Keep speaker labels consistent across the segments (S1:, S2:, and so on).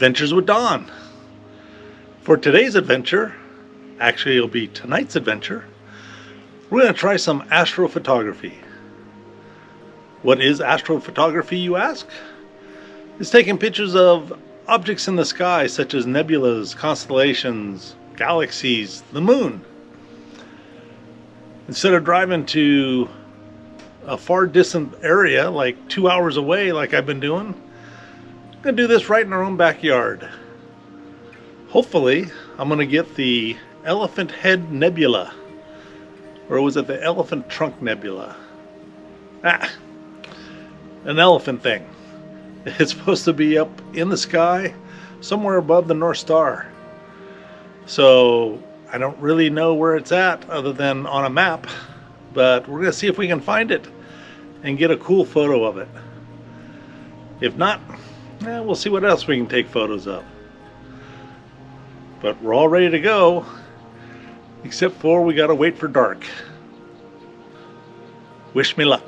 S1: Adventures with Don. For today's adventure, actually it'll be tonight's adventure, we're going to try some astrophotography. What is astrophotography, you ask? It's taking pictures of objects in the sky such as nebulas, constellations, galaxies, the moon. Instead of driving to a far distant area like 2 hours away like I've been doing, I'm going to do this right in our own backyard. Hopefully I'm going to get the Elephant Head Nebula, or was it the Elephant Trunk Nebula? An elephant thing. It's supposed to be up in the sky somewhere above the North Star. So I don't really know where it's at other than on a map, but we're going to see if we can find it and get a cool photo of it. If not, we'll see what else we can take photos of. But we're all ready to go, except for we got to wait for dark. Wish me luck.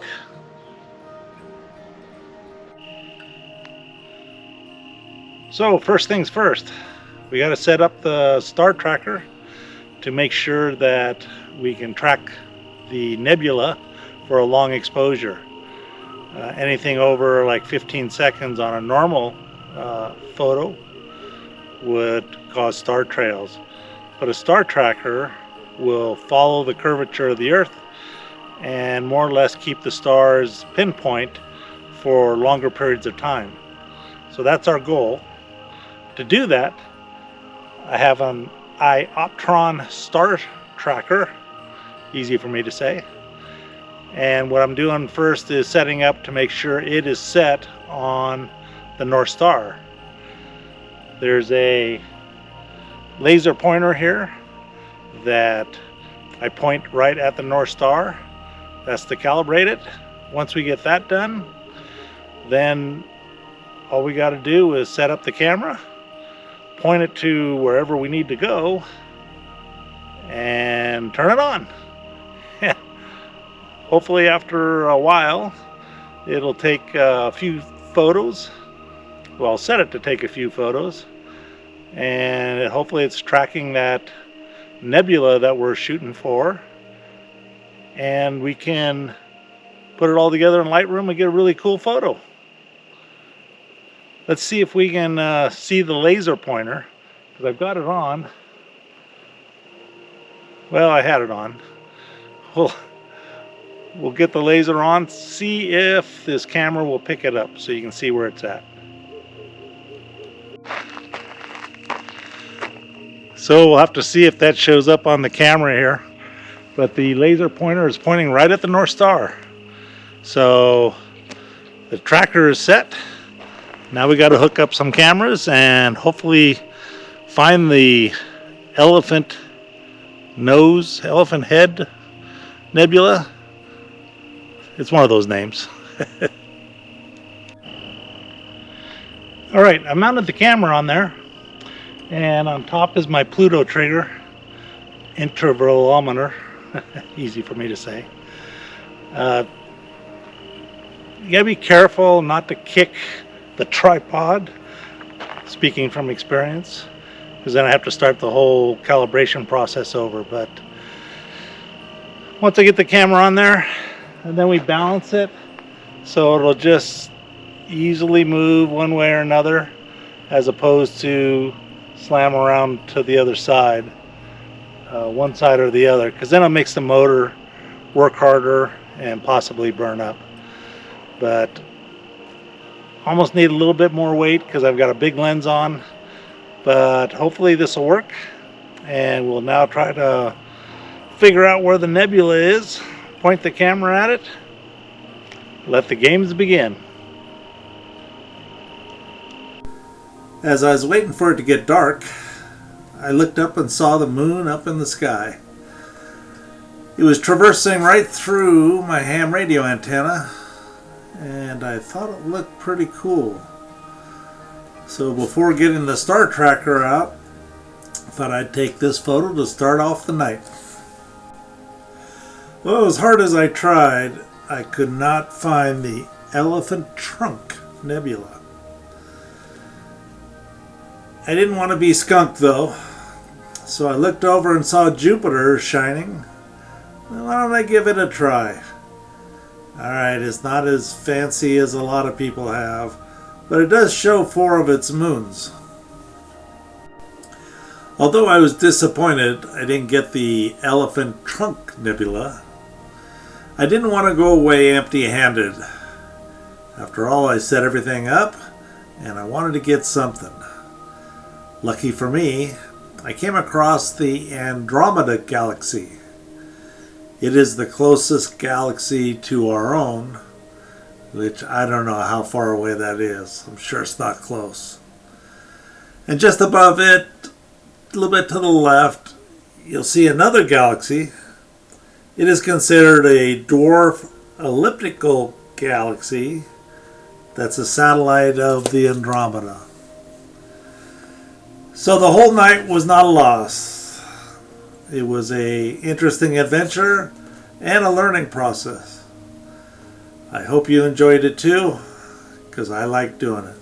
S1: So first things first, we got to set up the star tracker to make sure that we can track the nebula for a long exposure. Anything over like 15 seconds on a normal photo would cause star trails, but a star tracker will follow the curvature of the Earth and more or less keep the stars pinpoint for longer periods of time. So that's our goal. To do that, I have an iOptron star tracker, easy for me to say. And what I'm doing first is setting up to make sure it is set on the North Star. There's a laser pointer here that I point right at the North Star. That's to calibrate it. Once we get that done, then all we got to do is set up the camera, point it to wherever we need to go, and turn it on. Hopefully after a while it'll take a few photos. Well, I'll set it to take a few photos, and hopefully it's tracking that nebula that we're shooting for, and we can put it all together in Lightroom and get a really cool photo. Let's see if we can see the laser pointer, because I've got it on. Well, I had it on. We'll get the laser on, see if this camera will pick it up so you can see where it's at. So we'll have to see if that shows up on the camera here. But the laser pointer is pointing right at the North Star. So the tracker is set. Now we got to hook up some cameras and hopefully find the elephant head nebula. It's one of those names. All right, I mounted the camera on there, and on top is my Pluto trigger, intervalometer. Easy for me to say. You gotta be careful not to kick the tripod, speaking from experience, because then I have to start the whole calibration process over. But once I get the camera on there, and then we balance it so it'll just easily move one way or another, as opposed to slam around to the other side, one side or the other, because then it makes the motor work harder and possibly burn up. But almost need a little bit more weight because I've got a big lens on, but hopefully this will work, and we'll now try to figure out where the nebula is, point the camera at it, let the games begin. As I was waiting for it to get dark, I looked up and saw the moon up in the sky. It was traversing right through my ham radio antenna, and I thought it looked pretty cool. So before getting the star tracker out, I thought I'd take this photo to start off the night. Well, as hard as I tried, I could not find the Elephant Trunk Nebula. I didn't want to be skunked though, so I looked over and saw Jupiter shining. Well, why don't I give it a try? Alright, it's not as fancy as a lot of people have, but it does show 4 of its moons. Although I was disappointed I didn't get the Elephant Trunk Nebula, I didn't want to go away empty-handed. After all, I set everything up, and I wanted to get something. Lucky for me, I came across the Andromeda Galaxy. It is the closest galaxy to our own, which I don't know how far away that is. I'm sure it's not close. And just above it, a little bit to the left, you'll see another galaxy. It is considered a dwarf elliptical galaxy that's a satellite of the Andromeda. So the whole night was not a loss. It was an interesting adventure and a learning process. I hope you enjoyed it too, because I like doing it.